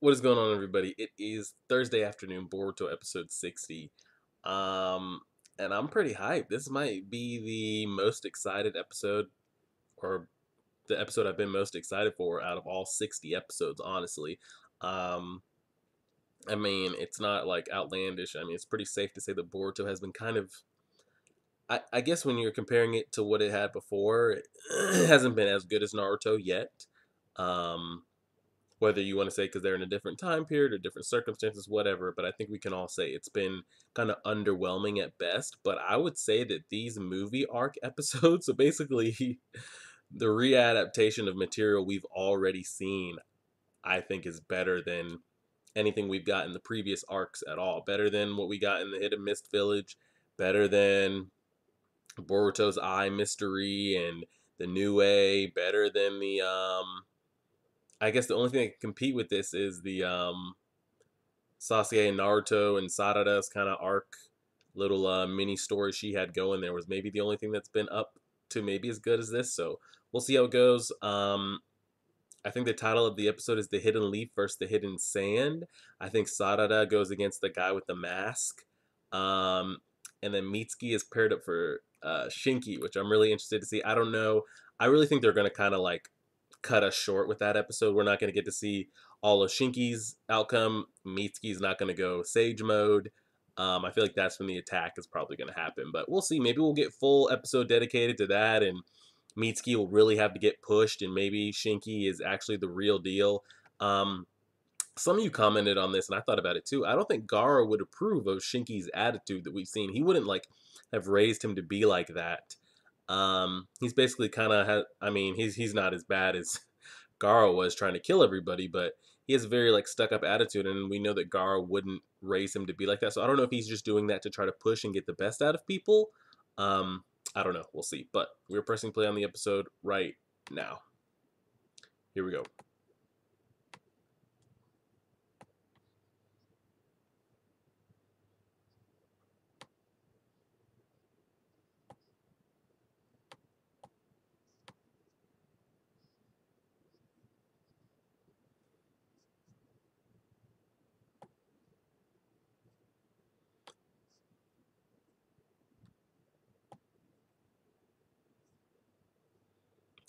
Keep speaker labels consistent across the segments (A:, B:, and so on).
A: What is going on, everybody? It is Thursday afternoon, Boruto episode 60. Um, and I'm pretty hyped. This might be the most excited episode, or the episode I've been most excited for out of all 60 episodes, honestly. Um, I mean, it's not like outlandish. I mean, it's pretty safe to say that Boruto has been kind of. I guess when you're comparing it to what it had before, it hasn't been as good as Naruto yet. Um, whether you want to say because they're in a different time period or different circumstances, whatever. But I think we can all say it's been kind of underwhelming at best. But I would say that these movie arc episodes, so basically the readaptation of material we've already seen, I think is better than anything we've got in the previous arcs at all. Better than what we got in the Hidden Mist Village, better than Boruto's Eye Mystery and the New Way, better than the I guess the only thing that can compete with this is the Sasuke and Naruto and Sarada's kind of arc, little mini story she had going there was maybe the only thing that's been up to maybe as good as this. So we'll see how it goes. I think the title of the episode is The Hidden Leaf versus the Hidden Sand. I think Sarada goes against the guy with the mask. Um, and then Mitsuki is paired up for Shinki, which I'm really interested to see. I don't know. I really think they're going to kind of like cut us short with that episode. We're not going to get to see all of Shinki's outcome. Mitsuki's not going to go Sage mode. I feel like that's when the attack is probably going to happen. But we'll see. Maybe we'll get full episode dedicated to that, and Mitsuki will really have to get pushed, and maybe Shinki is actually the real deal. Um, some of you commented on this, and I thought about it too. I don't think Gara would approve of Shinki's attitude that we've seen. He wouldn't like have raised him to be like that. He's basically kind of. I mean, he's not as bad as Gara was trying to kill everybody, but he has a very like stuck up attitude, and we know that Gara wouldn't raise him to be like that. So I don't know if he's just doing that to try to push and get the best out of people. Um, I don't know. We'll see. But we're pressing play on the episode right now. Here we go.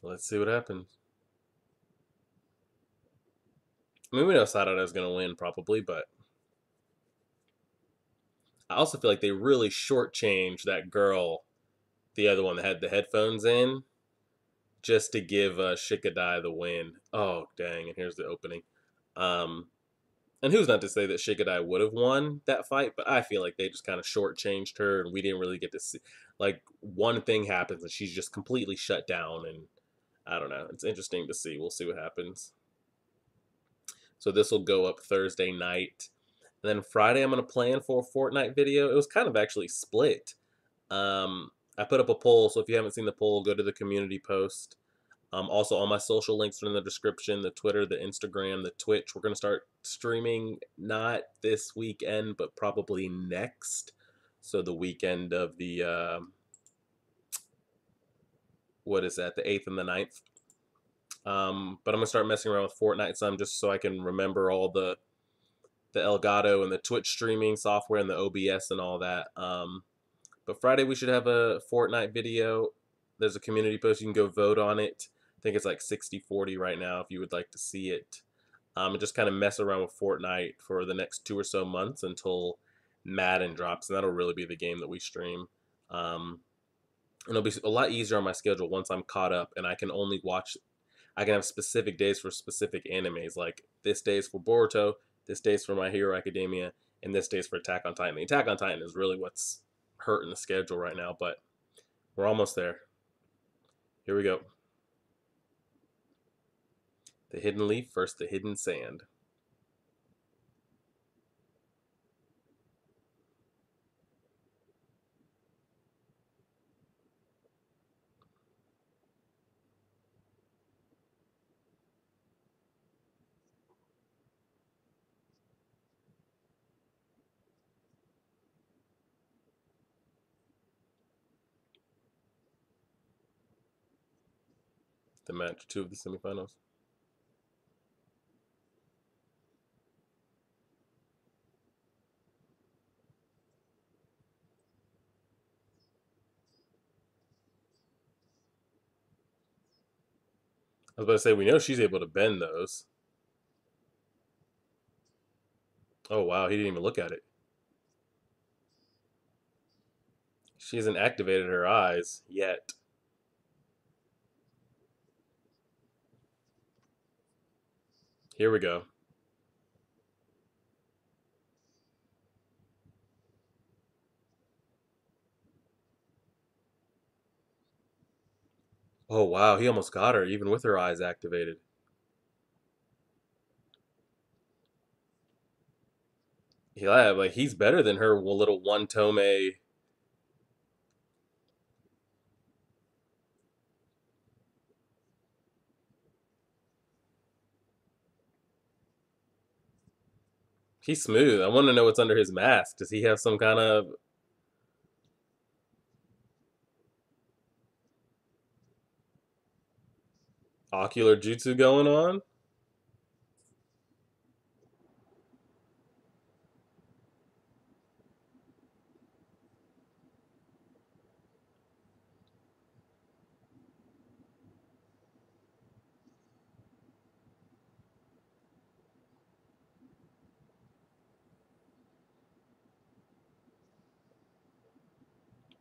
A: Let's see what happens. I mean, we know Sarada is going to win probably, but I also feel like they really shortchanged that girl, the other one that had the headphones in, just to give Shikadai the win. Oh, dang. And here's the opening. Um, and who's not to say that Shikadai would have won that fight, but I feel like they just kind of shortchanged her, and we didn't really get to see. Like, one thing happens, and she's just completely shut down, and I don't know. It's interesting to see. We'll see what happens. So this will go up Thursday night. And then Friday, I'm going to plan for a Fortnite video. It was kind of actually split. I put up a poll, so if you haven't seen the poll, go to the community post. Also, all my social links are in the description, the Twitter, the Instagram, the Twitch. We're going to start streaming not this weekend, but probably next. So the weekend of the, what is that, the 8th and the 9th. But I'm going to start messing around with Fortnite some just so I can remember all the Elgato and the Twitch streaming software and the OBS and all that. But Friday we should have a Fortnite video. There's a community post. You can go vote on it. I think it's like 60-40 right now if you would like to see it. And just kind of mess around with Fortnite for the next 2 or so months until Madden drops. And that'll really be the game that we stream. And it'll be a lot easier on my schedule once I'm caught up and I can only watch. I can have specific days for specific animes. Like this day's for Boruto, this day's for My Hero Academia, and this day's for Attack on Titan. The Attack on Titan is really what's hurting the schedule right now, but we're almost there. Here we go. The Hidden Leaf versus the Hidden Sand. The match two of the semifinals. I was about to say, we know she's able to bend those. Oh, wow, he didn't even look at it. She hasn't activated her eyes yet. Here we go. Oh, wow, he almost got her, even with her eyes activated. Yeah, like he's better than her little one tome. He's smooth. I want to know what's under his mask. Does he have some kind of ocular jutsu going on?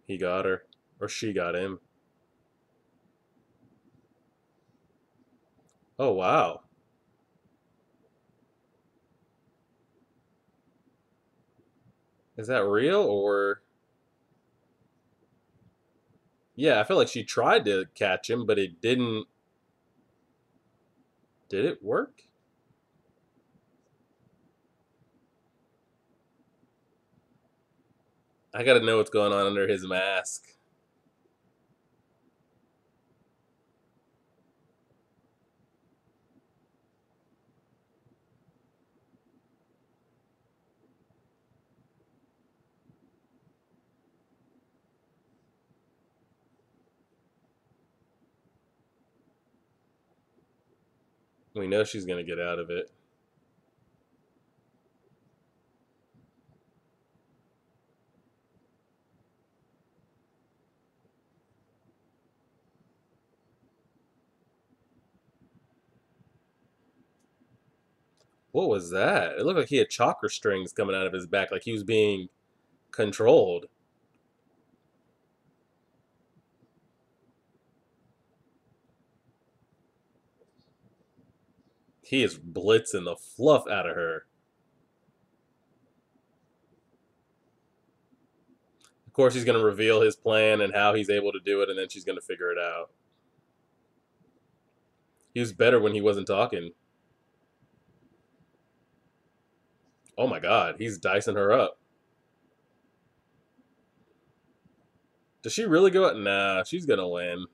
A: He got her, or she got him. Oh wow, is that real or? Yeah, I feel like she tried to catch him, but it didn't. Did it work? I gotta know what's going on under his mask. We know she's gonna get out of it. What was that? It looked like he had chakra strings coming out of his back, like he was being controlled. He is blitzing the fluff out of her. Of course, he's gonna reveal his plan and how he's able to do it, and then she's gonna figure it out. He was better when he wasn't talking. Oh my god, he's dicing her up. Does she really go out? Nah, she's gonna win.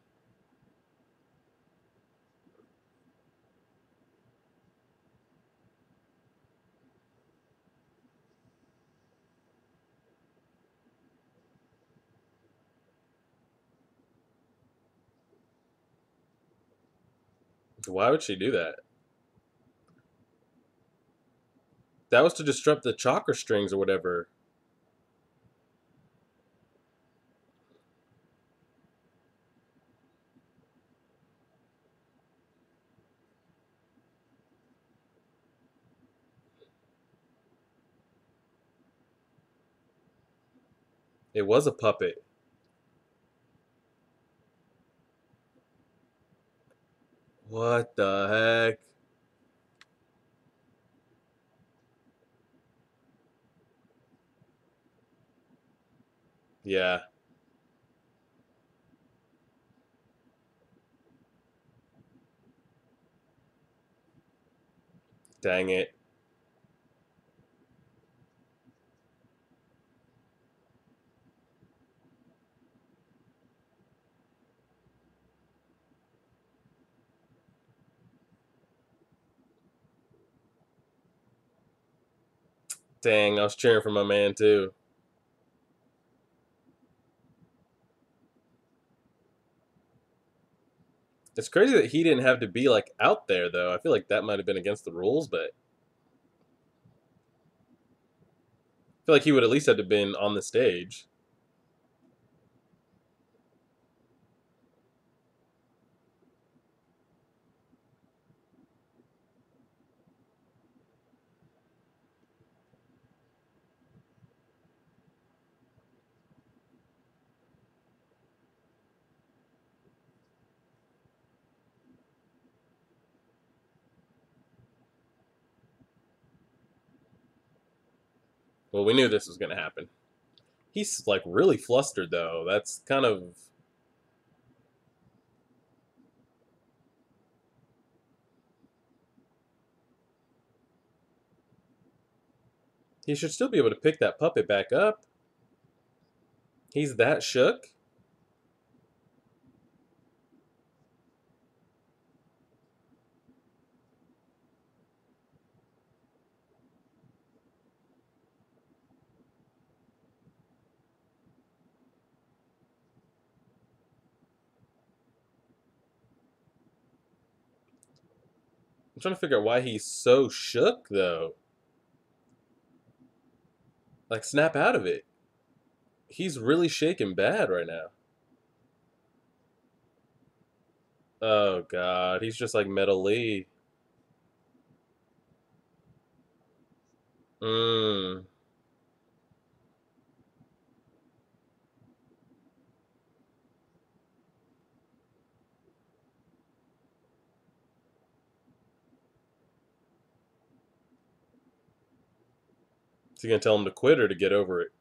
A: Why would she do that? That was to disrupt the chakra strings or whatever. It was a puppet. What the heck? Yeah, dang it. Dang, I was cheering for my man too. It's crazy that he didn't have to be like out there though. I feel like that might have been against the rules, but I feel like he would at least have to been on the stage. Well, we knew this was gonna happen. He's like really flustered though. That's kind of. He should still be able to pick that puppet back up. He's that shook. I'm trying to figure out why he's so shook though. Like, snap out of it. He's really shaking bad right now. Oh god, he's just like Metal Lee. Mmm. Is he gonna tell him to quit or to get over it?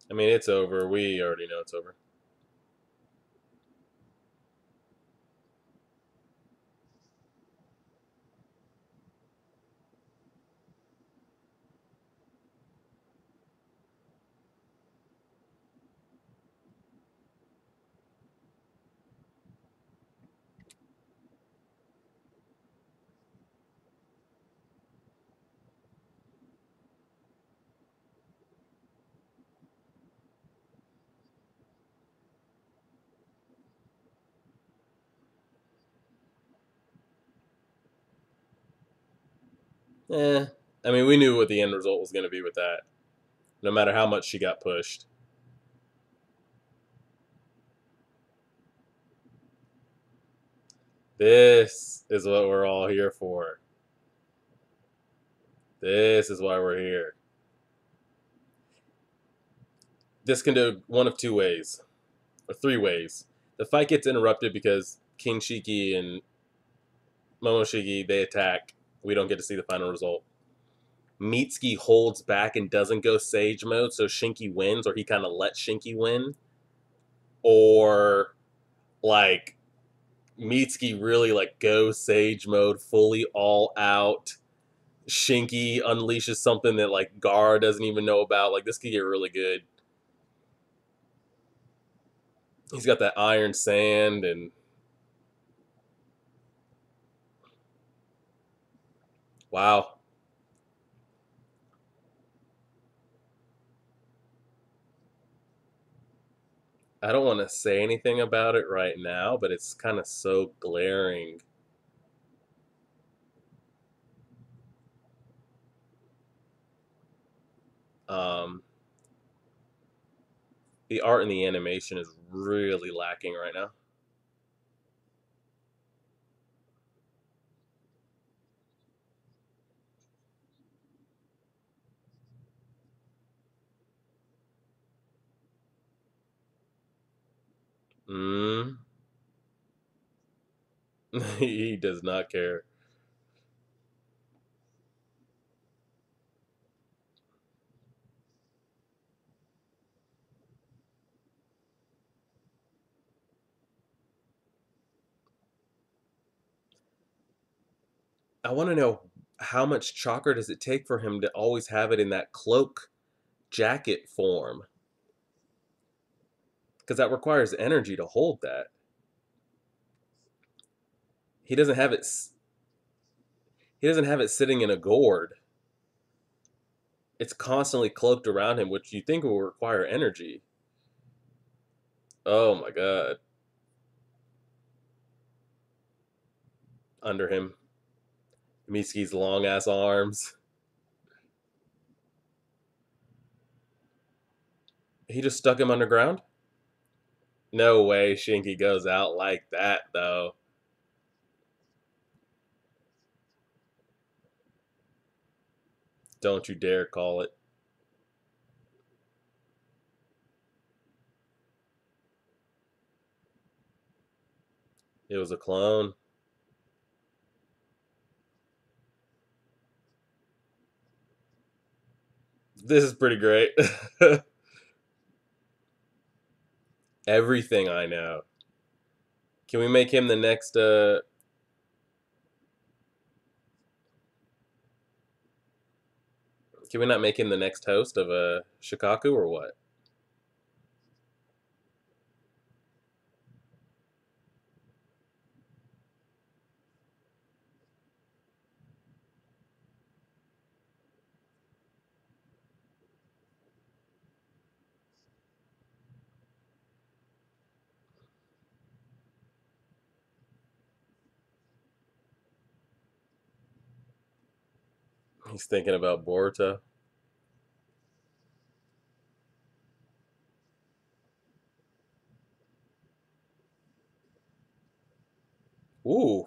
A: I mean, it's over. We already know it's over. Eh. I mean, we knew what the end result was gonna be with that. No matter how much she got pushed. This is what we're all here for. This is why we're here. This can do one of two ways, or three ways. The fight gets interrupted because King Shiki and Momoshiki they attack. We don't get to see the final result. Mitsuki holds back and doesn't go Sage mode, so Shinki wins, or he kind of lets Shinki win. Or like Mitsuki really like goes Sage mode, fully all out. Shinki unleashes something that like Gar doesn't even know about. Like this could get really good. He's got that iron sand and wow. I don't want to say anything about it right now, but it's kind of so glaring. Um, the art and the animation is really lacking right now. Mm. He does not care. I want to know how much chakra does it take for him to always have it in that cloak jacket form? Because that requires energy to hold that. He doesn't have it. He doesn't have it sitting in a gourd. It's constantly cloaked around him, which you think will require energy. Oh my god. Under him. Mitsuki's long ass arms. He just stuck him underground? No way Shinki goes out like that, though. Don't you dare call it. It was a clone. This is pretty great. Everything I know. Can we make him the next? Can we not make him the next host of Shikaku or what? He's thinking about Boruto. Ooh.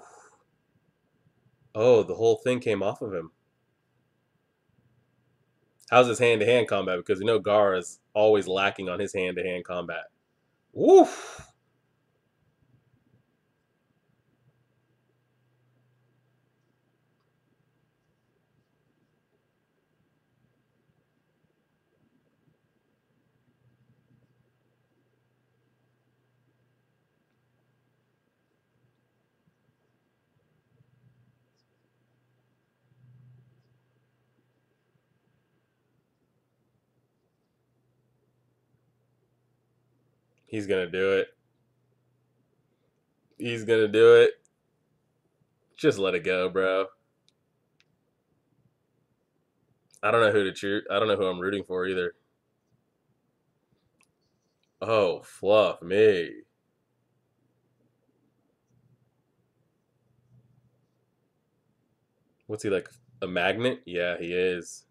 A: Oh, the whole thing came off of him. How's his hand to hand combat? Because you know Gara is always lacking on his hand to hand combat. Woof. He's gonna do it. He's gonna do it. Just let it go, bro. I don't know who to cheer. I don't know who I'm rooting for either. Oh, fluff me. What's he like? A magnet? Yeah, he is.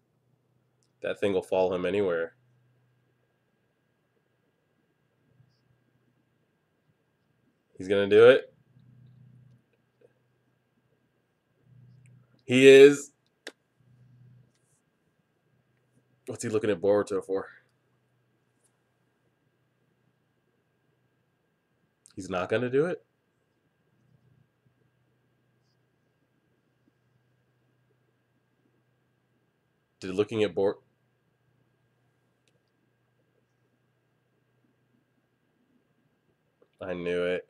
A: That thing will follow him anywhere. He's gonna do it. He is. What's he looking at Boruto for? He's not gonna do it. Did looking at Bor? I knew it.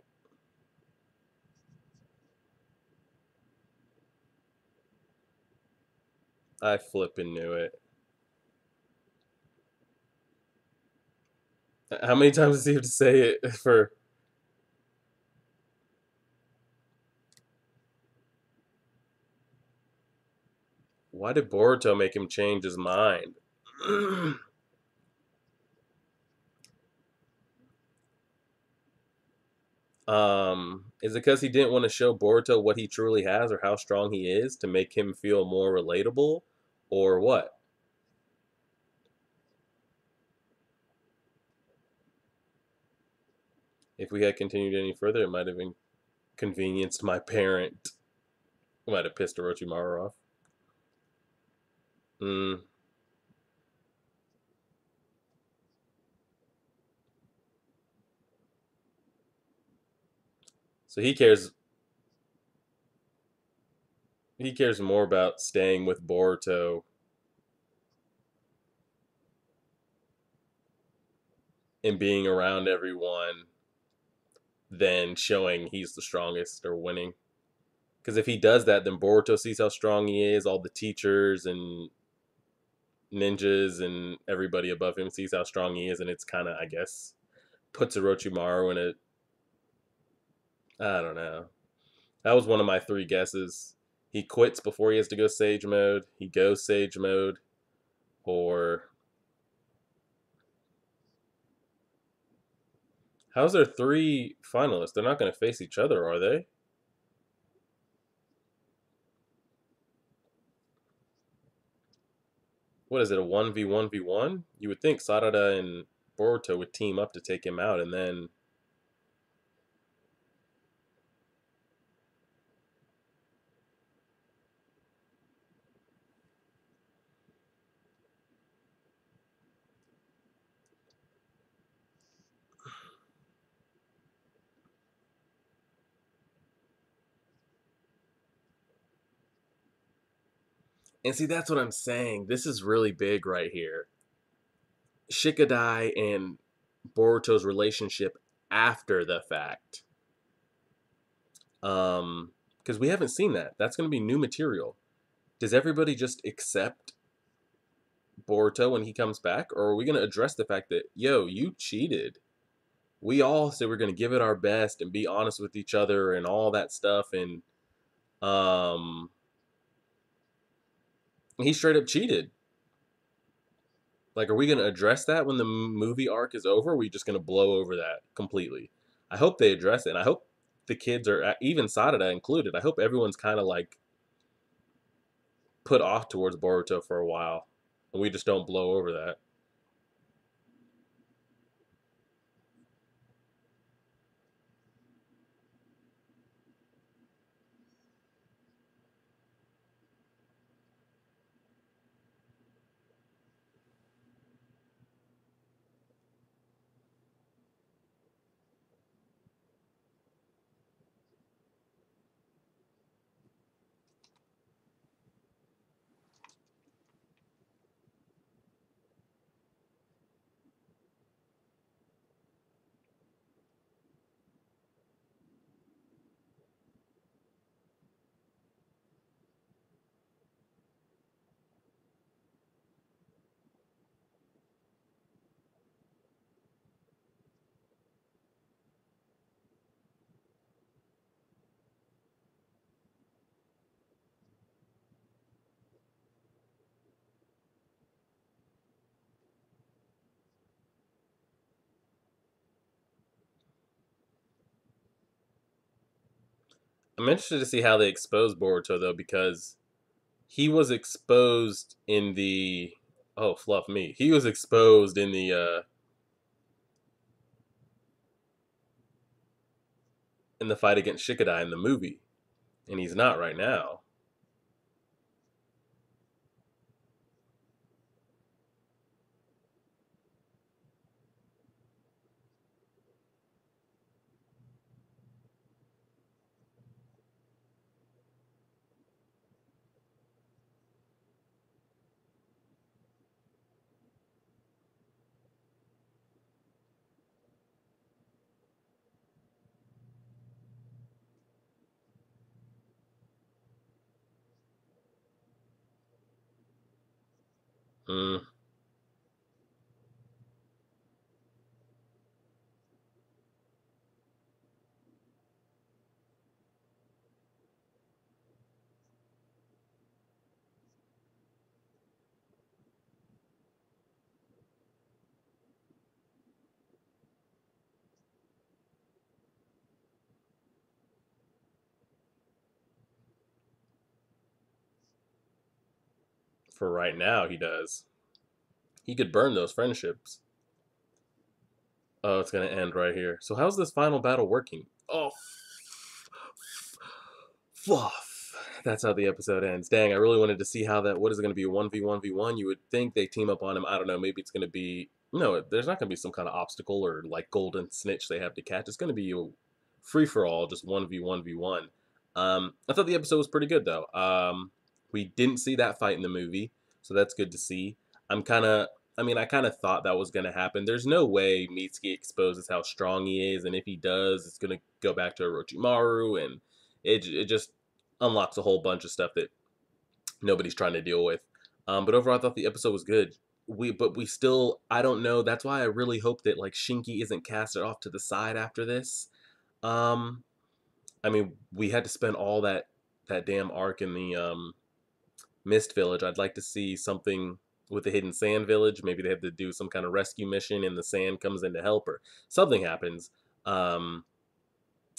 A: I flipping knew it. How many times does he have to say it for? Why did Boruto make him change his mind? Is it because he didn't want to show Boruto what he truly has or how strong he is to make him feel more relatable, or what? If we had continued any further, it might have inconvenienced my parent. Might have pissed Orochimaru off. Mm. So he cares. He cares more about staying with Boruto and being around everyone than showing he's the strongest or winning. Because if he does that, then Boruto sees how strong he is. All the teachers and ninjas and everybody above him sees how strong he is, and it's kind of, I guess, puts Orochimaru in a. I don't know. That was one of my three guesses. He quits before he has to go Sage mode. He goes Sage mode, or how's there three finalists? They're not going to face each other, are they? What is it? A 1v1v1? You would think Sarada and Boruto would team up to take him out, and then And see, that's what I'm saying. This is really big right here. Shikadai and Boruto's relationship after the fact. Because we haven't seen that. That's going to be new material. Does everybody just accept Boruto when he comes back, or are we going to address the fact that yo, you cheated? We all said we're going to give it our best and be honest with each other and all that stuff, and um, he straight up cheated. Like, are we going to address that when the movie arc is over? Or are we just going to blow over that completely? I hope they address it, and I hope the kids are even Sarada included. I hope everyone's kind of like put off towards Boruto for a while, and we just don't blow over that. I'm interested to see how they expose Boruto though, because he was exposed in the oh fluff me. He was exposed in the fight against Shikadai in the movie, and he's not right now. Mm, for right now, he does. He could burn those friendships. Oh, it's gonna end right here. So how's this final battle working? Oh, fluff. That's how the episode ends. Dang, I really wanted to see how that. What is it going to be? 1v1v1? You would think they team up on him. I don't know. Maybe it's going to be. No, there's not going to be some kind of obstacle or like golden snitch they have to catch. It's going to be a free for all, just 1v1v1. I thought the episode was pretty good though. We didn't see that fight in the movie, so that's good to see. I'm kind of. I mean, I kind of thought that was going to happen. There's no way Mitsuki exposes how strong he is, and if he does, it's going to go back to Orochimaru, and it just unlocks a whole bunch of stuff that nobody's trying to deal with. But overall, I thought the episode was good. We still, I don't know. That's why I really hope that like Shinki isn't casted off to the side after this. Um, I mean, we had to spend all that damn arc in the Mist Village. I'd like to see something with the Hidden Sand Village. Maybe they have to do some kind of rescue mission, and the sand comes in to help, or something happens. Um,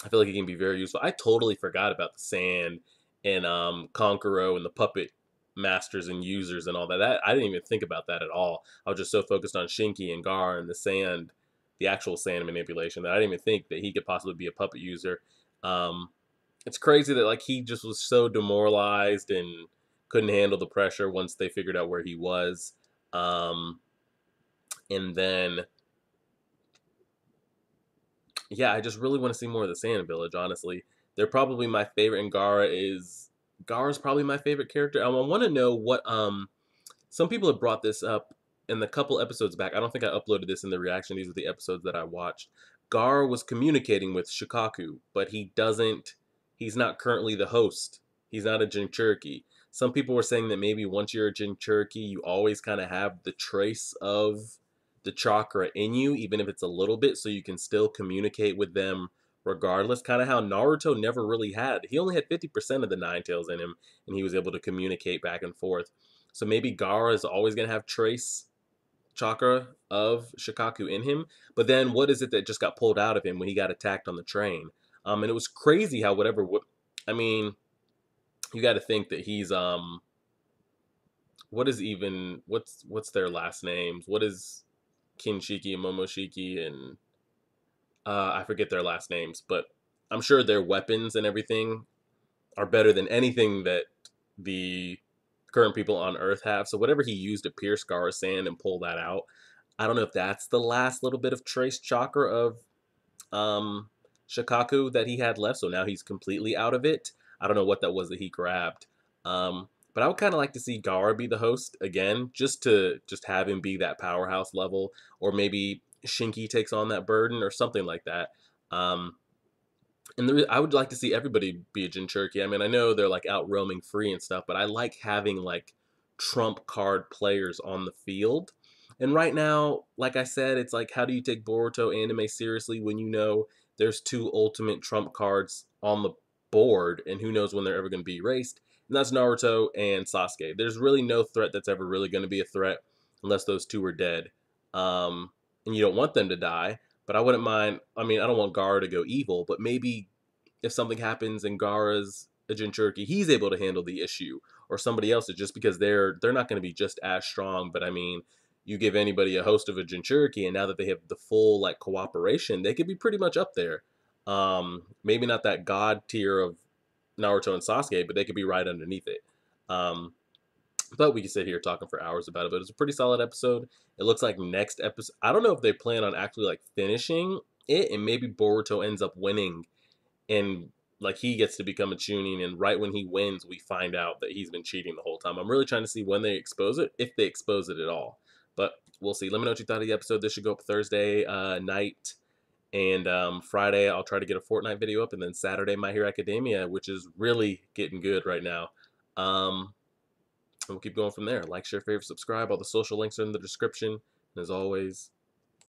A: I feel like it can be very useful. I totally forgot about the sand and Konkoro and the puppet masters and users and all that. I didn't even think about that at all. I was just so focused on Shinki and Gar and the sand, the actual sand manipulation, that I didn't even think that he could possibly be a puppet user. Um, it's crazy that like he just was so demoralized and couldn't handle the pressure once they figured out where he was. Um, and then yeah, I just really want to see more of the Sand Village. Honestly, they're probably my favorite. And Gara is Gar's probably my favorite character. I want to know what some people have brought this up in the couple episodes back. I don't think I uploaded this in the reaction. These are the episodes that I watched. Gar was communicating with Shikaku, but he's not currently the host. He's not a Jinchuriki. Some people were saying that maybe once you're a Jinchuriki, you always kind of have the trace of the chakra in you, even if it's a little bit, so you can still communicate with them regardless. Kind of how Naruto never really had. He only had 50% of the Nine Tails in him, and he was able to communicate back and forth. So maybe Gaara is always going to have trace chakra of Shikaku in him. But then what is it that just got pulled out of him when he got attacked on the train? And it was crazy how I mean, you got to think that he's what is even what's their last names? What is Kinshiki and Momoshiki and I forget their last names, but I'm sure their weapons and everything are better than anything that the current people on Earth have. So whatever he used to pierce Gaara's sand and pull that out, I don't know if that's the last little bit of trace chakra of um, Shikaku that he had left. So now he's completely out of it. I don't know what that was that he grabbed. But I would kind of like to see Gaara be the host again, just to just have him be that powerhouse level, or maybe Shinki takes on that burden or something like that. Um, I would like to see everybody be a Jinchuriki. I mean, I know they're like out roaming free and stuff, but I like having like trump card players on the field. And right now, like I said, it's like, how do you take Boruto anime seriously when you know there's two ultimate trump cards on the board, and who knows when they're ever going to be erased? And that's Naruto and Sasuke. There's really no threat that's ever really going to be a threat unless those two are dead. And you don't want them to die, but I wouldn't mind. I mean, I don't want Gaara to go evil, but maybe if something happens and Gaara's a Jinchuriki, he's able to handle the issue, or somebody else is, just because they're not going to be just as strong. But I mean, you give anybody a host of a Jinchuriki, and now that they have the full like cooperation, they could be pretty much up there. Maybe not that god tier of Naruto and Sasuke, but they could be right underneath it. Um, but we can sit here talking for hours about it. But it's a pretty solid episode. It looks like next episode. I don't know if they plan on actually like finishing it, and maybe Boruto ends up winning, and like he gets to become a Chunin, and right when he wins, we find out that he's been cheating the whole time. I'm really trying to see when they expose it, if they expose it at all. But we'll see. Let me know what you thought of the episode. This should go up Thursday night, and Friday I'll try to get a Fortnite video up, and then Saturday My Hero Academia, which is really getting good right now. And we'll keep going from there. Like, share, favorite, subscribe. All the social links are in the description. And as always,